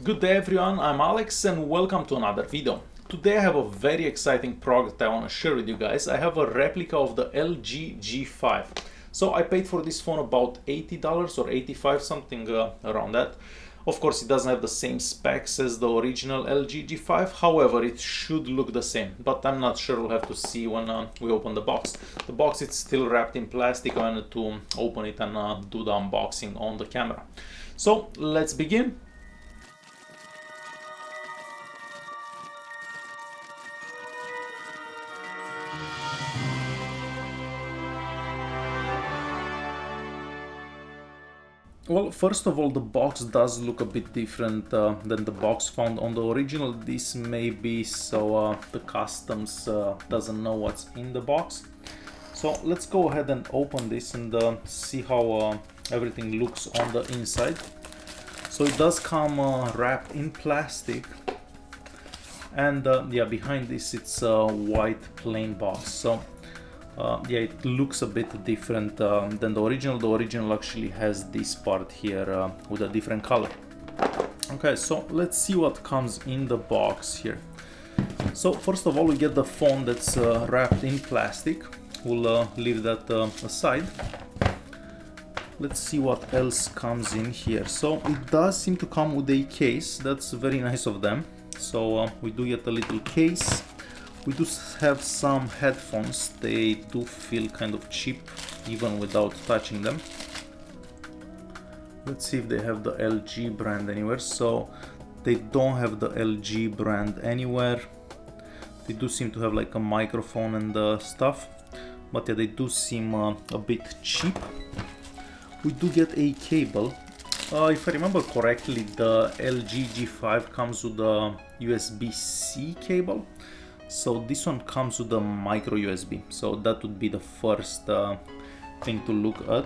Good day everyone, I'm Alex and welcome to another video. Today I have a very exciting product I want to share with you guys. I have a replica of the LG G5. So I paid for this phone about $80 or 85, something around that. Of course it doesn't have the same specs as the original LG G5, however it should look the same, but I'm not sure, we'll have to see when we open the box. The box is still wrapped in plastic. I wanted to open it and do the unboxing on the camera. So let's begin. Well, first of all, the box does look a bit different than the box found on the original. This may be so the customs doesn't know what's in the box. So let's go ahead and open this and see how everything looks on the inside. So it does come wrapped in plastic, and yeah, behind this it's a white plain box. So yeah, it looks a bit different than the original. The original actually has this part here with a different color. Okay, so let's see what comes in the box here. So first of all, we get the phone that's wrapped in plastic. We'll leave that aside. Let's see what else comes in here. So it does seem to come with a case. That's very nice of them. So we do get a little case. We do have some headphones. They do feel kind of cheap even without touching them. Let's see if they have the LG brand anywhere. So they don't have the LG brand anywhere. They do seem to have like a microphone and stuff, but yeah, they do seem a bit cheap. We do get a cable. If I remember correctly, the LG G5 comes with a USB-C cable. So this one comes with a micro USB, so that would be the first thing to look at.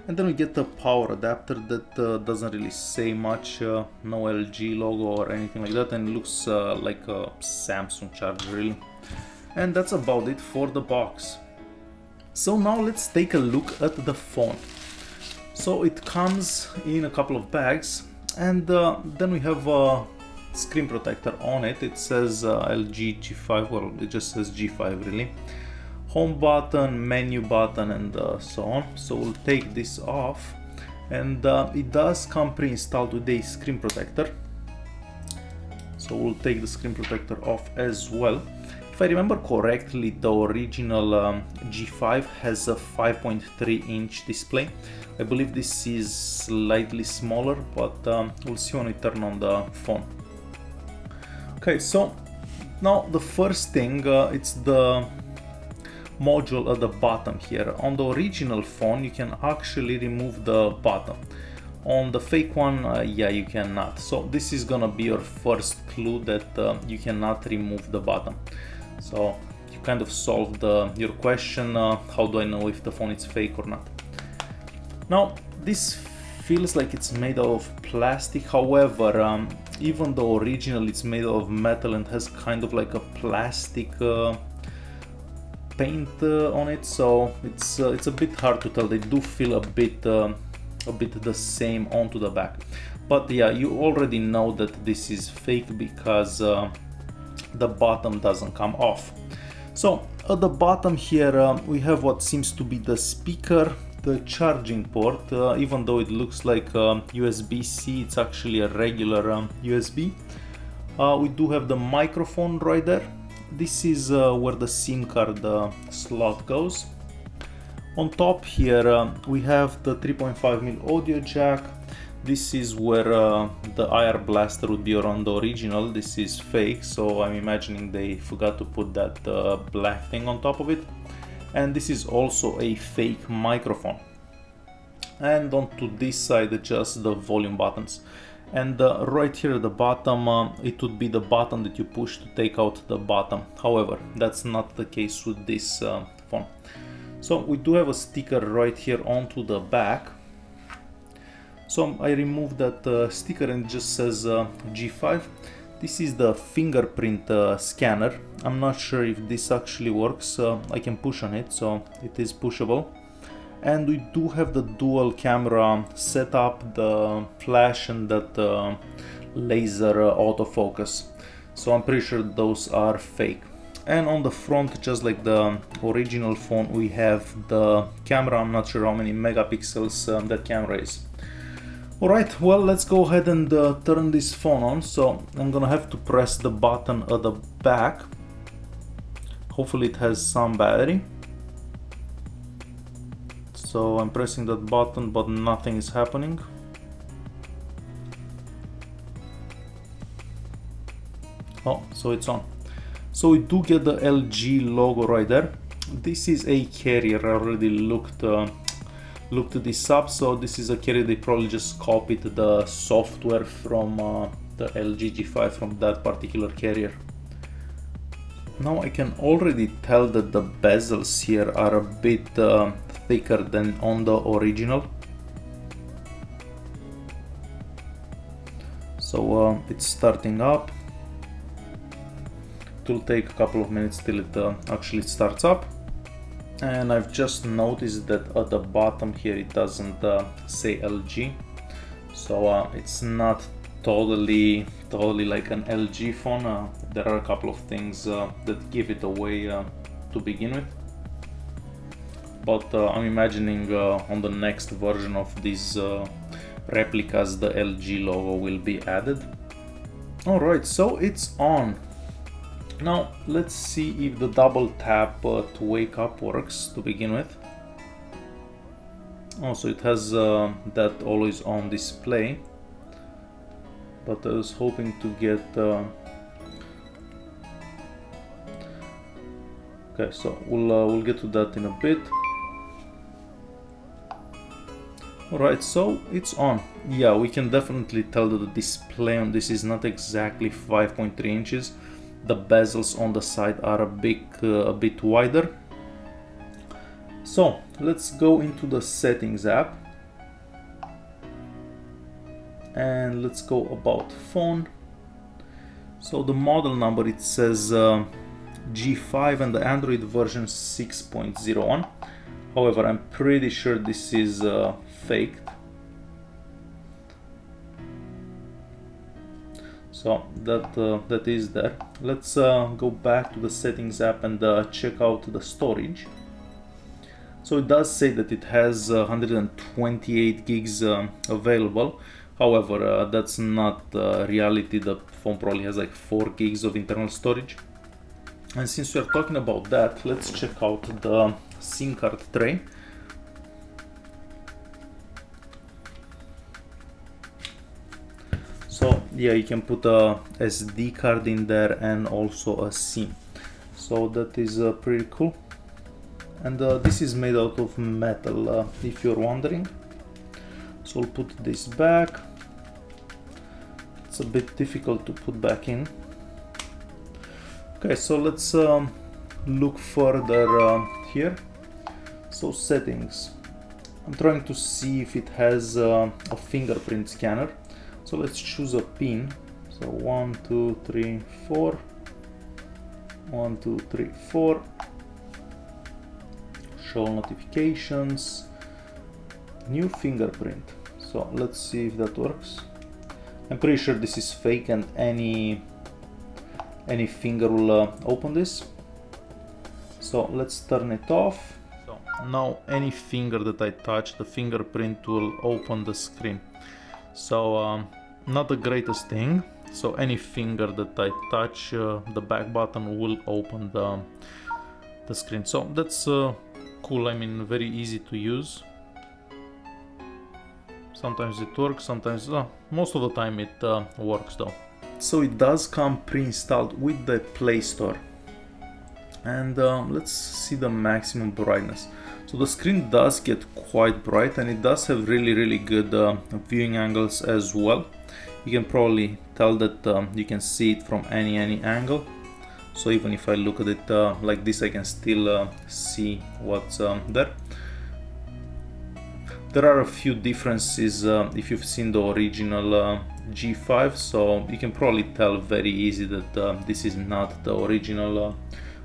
And then we get the power adapter that doesn't really say much, no LG logo or anything like that, and it looks like a Samsung charger really. And that's about it for the box. So now let's take a look at the phone. So it comes in a couple of bags, and then we have screen protector on it. It says LG G5, well it just says G5 really. Home button, menu button, and so on. So we'll take this off, and it does come pre-installed with a screen protector. So we'll take the screen protector off as well. If I remember correctly, the original G5 has a 5.3 inch display. I believe this is slightly smaller, but we'll see when we turn on the phone. Okay, so now the first thing, it's the module at the bottom here. On the original phone you can actually remove the bottom. On the fake one, yeah, you cannot. So this is gonna be your first clue that you cannot remove the bottom. So you kind of solved your question, how do I know if the phone is fake or not? Now this feels like it's made of plastic, however even the original it's made of metal and has kind of like a plastic paint on it, so it's a bit hard to tell. They do feel a bit the same onto the back, but yeah, you already know that this is fake because the bottom doesn't come off. So at the bottom here we have what seems to be the speaker, the charging port. Even though it looks like USB-C, it's actually a regular USB. We do have the microphone right there. This is where the SIM card slot goes. On top here we have the 3.5mm audio jack. This is where the IR blaster would be around the original. This is fake, so I'm imagining they forgot to put that black thing on top of it. And this is also a fake microphone. And onto this side just the volume buttons. And right here at the bottom it would be the button that you push to take out the bottom. However, that's not the case with this phone. So we do have a sticker right here onto the back. So I removed that sticker and it just says G5. This is the fingerprint scanner. I'm not sure if this actually works. I can push on it, so it is pushable. And we do have the dual camera setup, the flash and that laser autofocus. So I'm pretty sure those are fake. And on the front, just like the original phone, we have the camera. I'm not sure how many megapixels that camera is. Alright, well, let's go ahead and turn this phone on. So I'm gonna have to press the button at the back. Hopefully it has some battery. So I'm pressing that button, but nothing is happening. Oh, so it's on. So we do get the LG logo right there. This is a carrier. I already looked this up. So this is a carrier. They probably just copied the software from the LG G5 from that particular carrier. Now I can already tell that the bezels here are a bit thicker than on the original. So it's starting up. It will take a couple of minutes till it actually starts up. And I've just noticed that at the bottom here it doesn't say LG. So it's not totally like an LG phone. There are a couple of things that give it away to begin with. But I'm imagining on the next version of these replicas the LG logo will be added. Alright, so it's on. Now let's see if the double tap to wake up works to begin with. Also, it has that always on display, but I was hoping to get okay, so we'll get to that in a bit. Alright, so it's on. Yeah, we can definitely tell that the display on this is not exactly 5.3 inches. The bezels on the side are a bit wider. So let's go into the settings app and let's go about phone. So the model number, it says G5 and the Android version 6.01. However, I'm pretty sure this is faked. So that is there. Let's go back to the settings app and check out the storage. So it does say that it has 128 gigs available. However, that's not reality. The phone probably has like 4 gigs of internal storage. And since we are talking about that, let's check out the SIM card tray. So yeah, you can put a SD card in there and also a SIM. So that is pretty cool. And this is made out of metal, if you're wondering. So I'll put this back. It's a bit difficult to put back in. Okay, so let's look further here. So settings. I'm trying to see if it has a fingerprint scanner. So let's choose a pin. So 1, 2, 3, 4. 1, 2, 3, 4. Show notifications. New fingerprint. So let's see if that works. I'm pretty sure this is fake and any finger will open this. So let's turn it off. So now any finger that I touch, the fingerprint will open the screen. So not the greatest thing. So any finger that I touch, the back button will open the screen. So that's cool. I mean, very easy to use. Sometimes it works, sometimes most of the time it works though. So it does come pre-installed with the Play Store. And let's see the maximum brightness. So the screen does get quite bright and it does have really good viewing angles as well. You can probably tell that you can see it from any angle. So even if I look at it like this, I can still see what's there. There are a few differences if you've seen the original G5, so you can probably tell very easy that this is not the original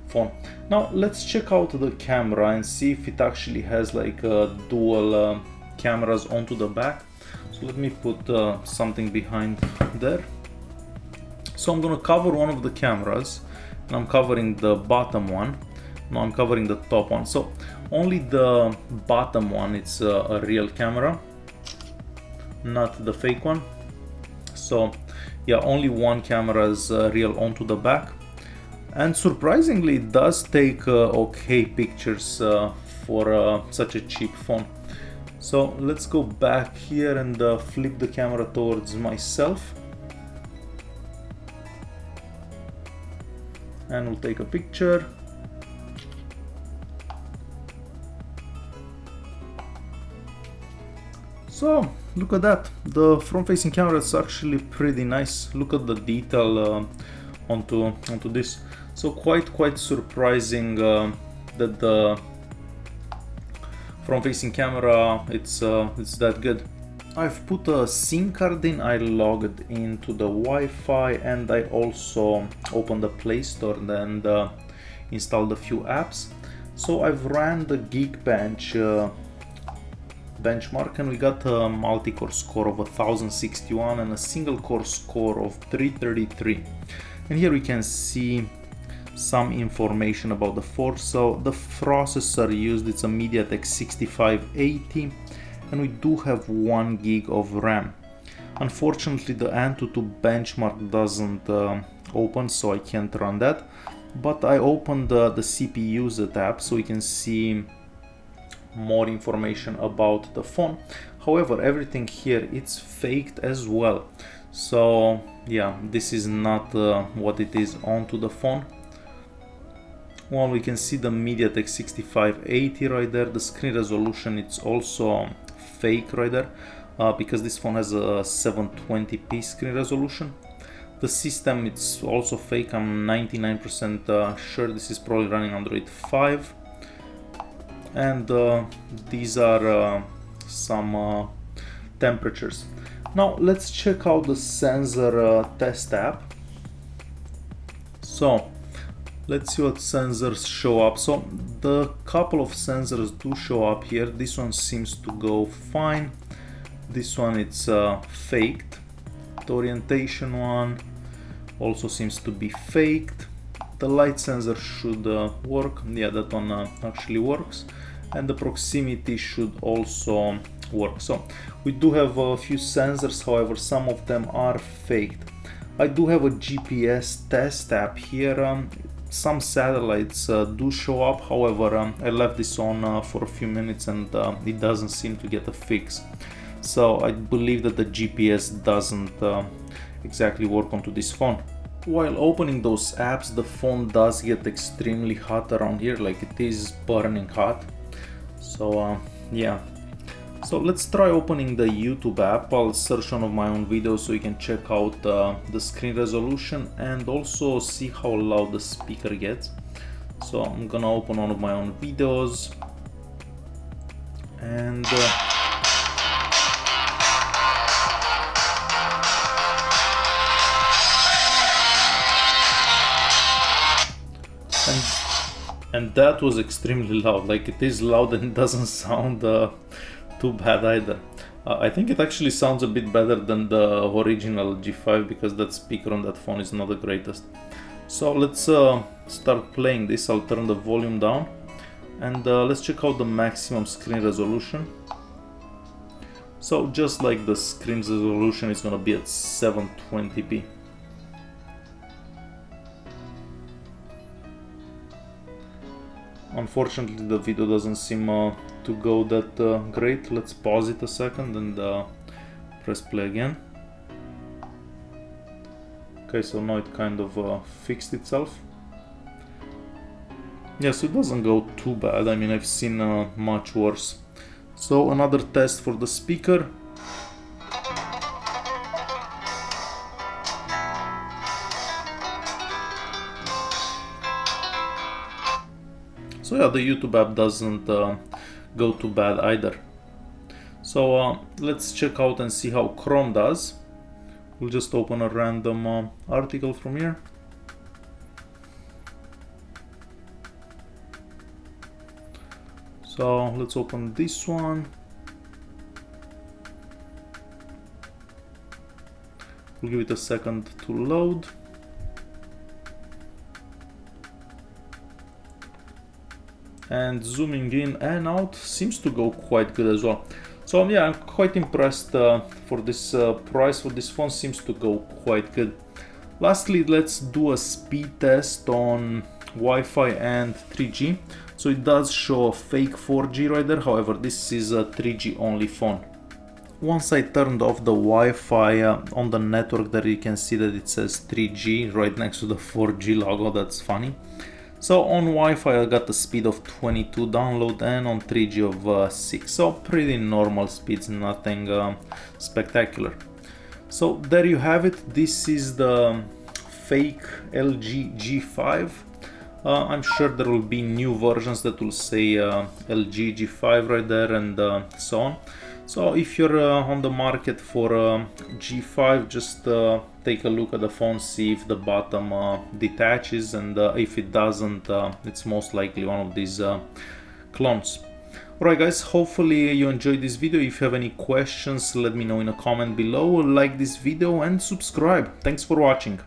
phone. Now let's check out the camera and see if it actually has like dual cameras onto the back. So let me put something behind there. So I'm gonna cover one of the cameras, and I'm covering the bottom one. Now I'm covering the top one. So only the bottom one, it's a real camera, not the fake one. So yeah, only one camera is real onto the back. And surprisingly, it does take okay pictures for such a cheap phone. So let's go back here and flip the camera towards myself. And we'll take a picture. So look at that. The front-facing camera is actually pretty nice. Look at the detail onto this. So quite surprising that the front-facing camera it's that good. I've put a SIM card in, I logged into the Wi-Fi, and I also opened the Play Store and installed a few apps. So I've ran the Geekbench benchmark, and we got a multi-core score of 1061 and a single core score of 333. And here we can see some information about the phone. So the processor used, it's a MediaTek 6580, and we do have 1 gig of RAM. Unfortunately, the AnTuTu benchmark doesn't open, so I can't run that. But I opened the CPU tab, so we can see more information about the phone. However, everything here it's faked as well. So yeah, this is not what it is onto the phone. Well, we can see the MediaTek 6580 right there. The screen resolution it's also fake right there because this phone has a 720p screen resolution. The system it's also fake. I'm 99% sure this is probably running Android 5. And these are some temperatures. Now let's check out the sensor test app. So let's see what sensors show up. So the couple of sensors do show up here. This one seems to go fine. This one it's faked. The orientation one also seems to be faked. The light sensor should work. Yeah, that one actually works. And the proximity should also work. So we do have a few sensors, however some of them are faked. I do have a GPS test app here. Some satellites do show up, however I left this on for a few minutes and it doesn't seem to get a fix. So I believe that the GPS doesn't exactly work onto this phone. While opening those apps, the phone does get extremely hot around here, like it is burning hot. So yeah, so let's try opening the YouTube app. I'll search one of my own videos so you can check out the screen resolution and also see how loud the speaker gets. So I'm gonna open one of my own videos and and that was extremely loud. Like it is loud and it doesn't sound too bad either. I think it actually sounds a bit better than the original G5 because that speaker on that phone is not the greatest. So let's start playing this. I'll turn the volume down and let's check out the maximum screen resolution. So just like the screen resolution, it's gonna be at 720p. Unfortunately, the video doesn't seem to go that great. Let's pause it a second and press play again. Okay, so now it kind of fixed itself. Yes, it doesn't go too bad. I mean, I've seen much worse. So another test for the speaker. So yeah, the YouTube app doesn't go too bad either. So let's check out and see how Chrome does. We'll just open a random article from here. So let's open this one. We'll give it a second to load. and zooming in and out seems to go quite good as well. So yeah, I'm quite impressed for this price for this phone. Seems to go quite good. Lastly, let's do a speed test on Wi-Fi and 3G. So it does show a fake 4G right there, however this is a 3G only phone. Once I turned off the Wi-Fi on the network there, you can see that it says 3G right next to the 4G logo. That's funny. So on Wi-Fi I got a speed of 22 download and on 3G of 6, so pretty normal speeds, nothing spectacular. So there you have it. This is the fake LG G5. I'm sure there will be new versions that will say LG G5 right there and so on. So if you're on the market for G5, just take a look at the phone, see if the bottom detaches, and if it doesn't, it's most likely one of these clones. Alright guys, hopefully you enjoyed this video. If you have any questions, let me know in a comment below. Like this video and subscribe. Thanks for watching.